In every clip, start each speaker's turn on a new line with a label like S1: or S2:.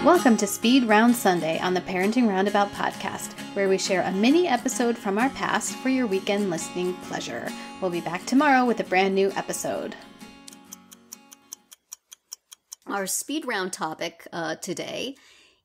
S1: Welcome to Speed Round Sunday on the Parenting Roundabout podcast, where we share a mini episode from our past for your weekend listening pleasure. We'll be back tomorrow with a brand new episode.
S2: Our speed round topic today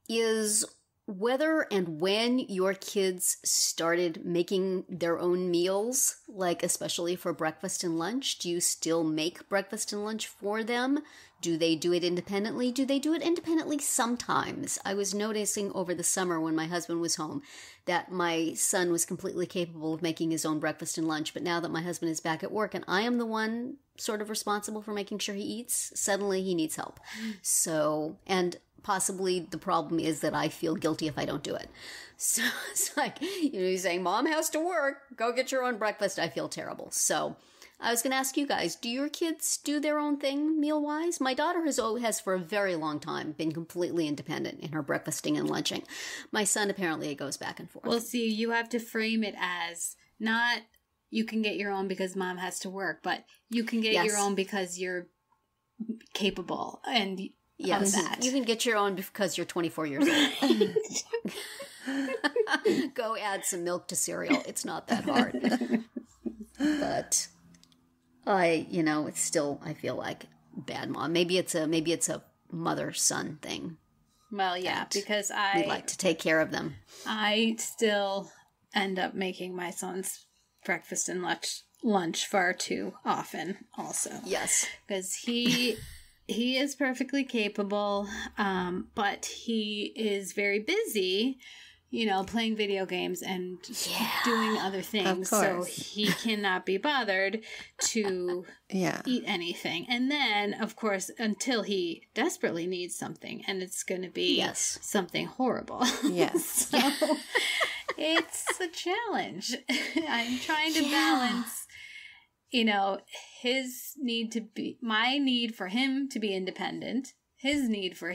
S2: is whether and when your kids started making their own meals, like especially for breakfast and lunch. Do you still make breakfast and lunch for them? Do they do it independently? Do they do it independently sometimes? I was noticing over the summer when my husband was home that my son was completely capable of making his own breakfast and lunch. But now that my husband is back at work and I am the one sort of responsible for making sure he eats, suddenly he needs help. So, and possibly the problem is that I feel guilty if I don't do it. So it's like, you're saying, Mom has to work, go get your own breakfast. I feel terrible. So I was going to ask you guys, do your kids do their own thing meal-wise? My daughter has for a very long time been completely independent in her breakfasting and lunching. My son, apparently, it goes back and forth.
S1: Well, see, you have to frame it as not you can get your own because Mom has to work, but you can get your own because you're capable and
S2: yes,
S1: that.
S2: You can get your own because you're 24 years old. Go add some milk to cereal. It's not that hard. But it's still, I feel like bad mom. Maybe it's a mother-son thing.
S1: Well, yeah, because
S2: we like to take care of them.
S1: I still end up making my son's breakfast and lunch far too often also.
S2: Yes.
S1: Because he is perfectly capable, but he is very busy, playing video games and doing other things. So he cannot be bothered to eat anything. And then, of course, until he desperately needs something, and it's going to be something horrible.
S3: Yes.
S1: So it's a challenge. I'm trying to balance, my need for him to be independent, his need for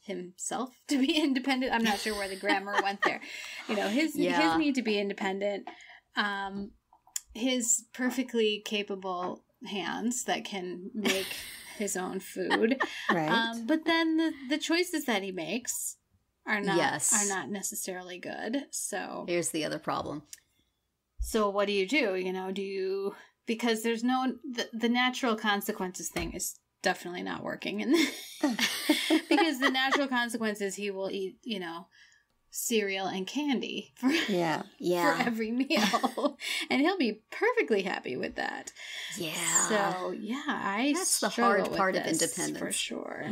S1: himself to be independent. I'm not sure where the grammar went there. His need to be independent, his perfectly capable hands that can make his own food.
S3: Right.
S1: But then the choices that he makes are not necessarily good. So
S2: here's the other problem.
S1: So what do you do? Because there's the natural consequences thing is definitely not working. And because the natural consequence is he will eat, cereal and candy for every meal. And he'll be perfectly happy with that.
S2: Yeah.
S1: So,
S2: that's the hard part of independence.
S1: For sure.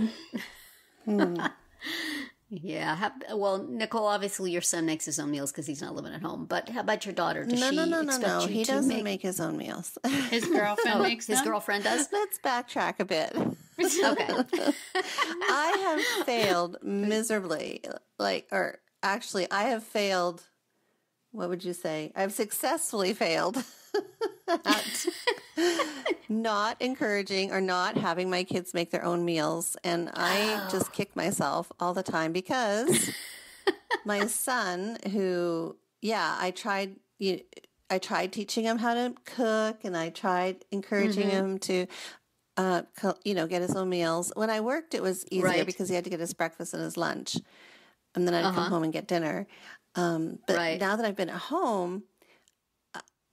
S2: Yeah. Well, Nicole, obviously your son makes his own meals because he's not living at home. But how about your daughter? Does she expect you
S3: He
S2: to
S3: doesn't make his own meals.
S1: His girlfriend makes them?
S2: His girlfriend does?
S3: Let's backtrack a bit.
S2: Okay.
S3: I have failed miserably. I have failed. What would you say? I've successfully failed at not encouraging or not having my kids make their own meals. And I just kick myself all the time because my son I tried teaching him how to cook and I tried encouraging him to, get his own meals. When I worked, it was easier because he had to get his breakfast and his lunch. And then I'd come home and get dinner. But now that I've been at home,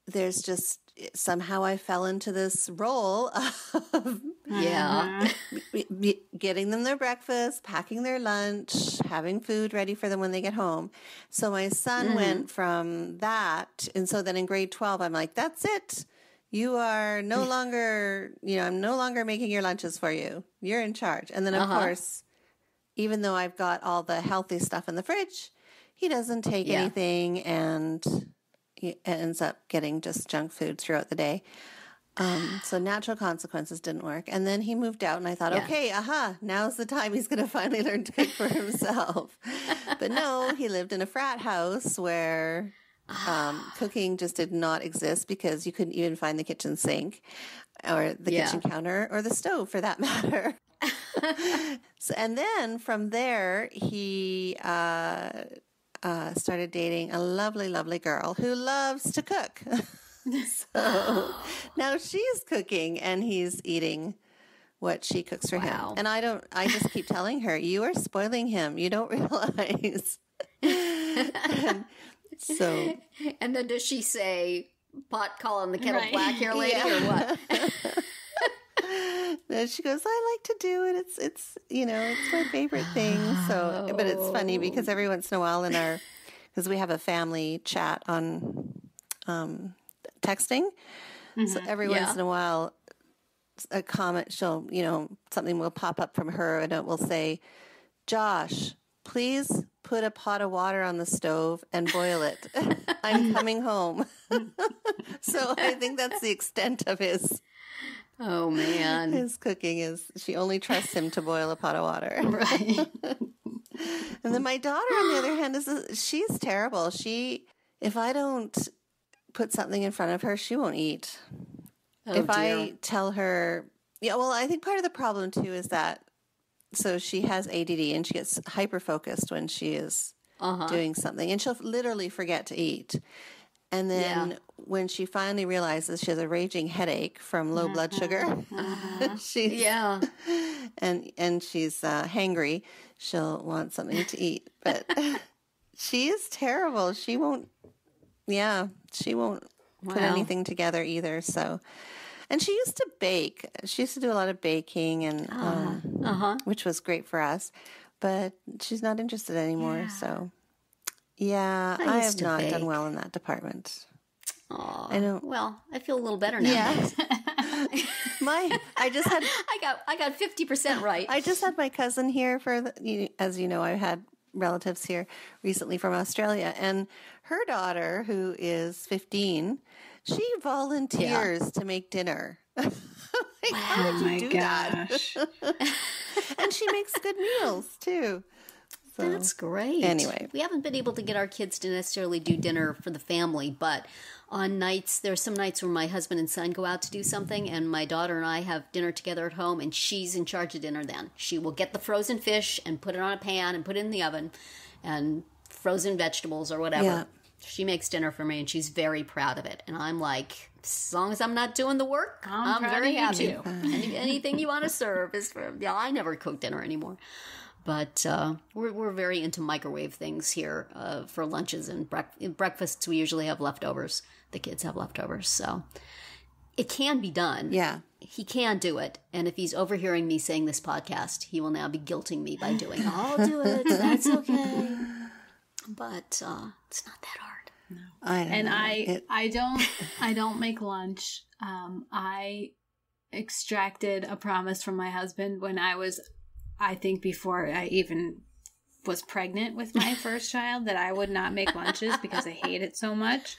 S3: there's just somehow I fell into this role of getting them their breakfast, packing their lunch, having food ready for them when they get home. So my son went from that. And so then in grade 12, I'm like, that's it. You are no longer, I'm no longer making your lunches for you. You're in charge. And then, of course, even though I've got all the healthy stuff in the fridge, he doesn't take anything and he ends up getting just junk food throughout the day. So natural consequences didn't work. And then he moved out and I thought, okay, now's the time he's going to finally learn to cook for himself. But no, he lived in a frat house where cooking just did not exist because you couldn't even find the kitchen sink or the kitchen counter or the stove for that matter. And then from there, he started dating a lovely, lovely girl who loves to cook. So now she's cooking and he's eating what she cooks for him. And I just keep telling her, you are spoiling him. You don't realize.
S2: And then does she say, pot calling the kettle black here, lady, or what?
S3: No, she goes, I like to do it. It's it's my favorite thing. So, but it's funny because every once in a while because we have a family chat on texting. Mm-hmm. So every once in a while, a comment, something will pop up from her and it will say, Josh, please put a pot of water on the stove and boil it. I'm coming home. So I think that's the extent of his.
S2: Oh, man.
S3: His cooking is, she only trusts him to boil a pot of water.
S2: Right.
S3: And then my daughter, on the other hand, she's terrible. If I don't put something in front of her, she won't eat. If I tell her, I think part of the problem too is that, so she has ADD and she gets hyper-focused when she is doing something. And she'll literally forget to eat. And then when she finally realizes she has a raging headache from low blood sugar, she's and she's hangry, she'll want something to eat. But she is terrible. She won't put anything together either. So, and she used to bake. She used to do a lot of baking, and which was great for us. But she's not interested anymore. Yeah. So, I have not done well in that department.
S2: Oh, I know. Well, I feel a little better now.
S3: Yeah.
S2: I got 50% right.
S3: I just had my cousin here as you know, I had relatives here recently from Australia, and her daughter, who is 15, she volunteers to make dinner. How did you do that? And she makes good meals too. So,
S2: that's great.
S3: Anyway,
S2: we haven't been able to get our kids to necessarily do dinner for the family, but on nights, there's some nights where my husband and son go out to do something, and my daughter and I have dinner together at home, and she's in charge of dinner then. She will get the frozen fish and put it on a pan and put it in the oven, and frozen vegetables or whatever. Yeah. She makes dinner for me, and she's very proud of it. And I'm like, as long as I'm not doing the work, I'm very happy. Anything you want to serve is for, I never cook dinner anymore. But we're very into microwave things here for lunches and breakfasts. We usually have leftovers. The kids have leftovers. So it can be done.
S3: Yeah.
S2: He can do it. And if he's overhearing me saying this podcast, he will now be guilting me by doing it. I'll do it. That's okay. But it's not that hard.
S1: No. I don't make lunch. I extracted a promise from my husband when I think before I even was pregnant with my first child, that I would not make lunches because I hate it so much.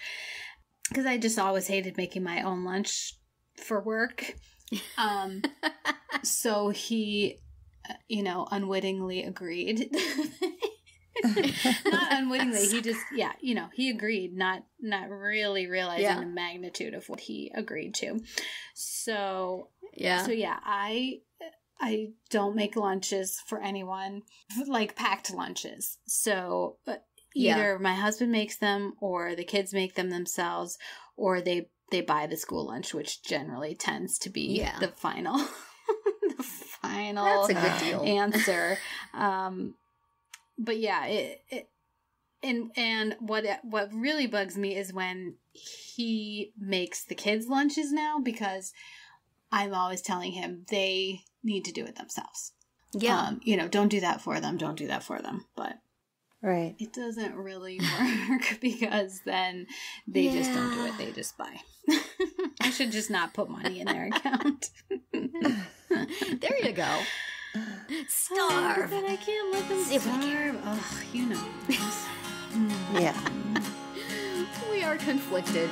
S1: Because I just always hated making my own lunch for work. So he, unwittingly agreed. Not unwittingly. He just, he agreed, not really realizing the magnitude of what he agreed to. So I don't make lunches for anyone, like packed lunches. So either my husband makes them, or the kids make them themselves, or they buy the school lunch, which generally tends to be the final
S2: That's a good deal.
S1: answer. But and what really bugs me is when he makes the kids lunches now, because I'm always telling him they need to do it themselves.
S2: Yeah.
S1: Don't do that for them. Don't do that for them. But it doesn't really work because then they just don't do it. They just buy. I should just not put money in their account.
S2: There you go. Starve.
S1: But I can't let them starve. Oh,
S3: Yeah.
S2: We are conflicted.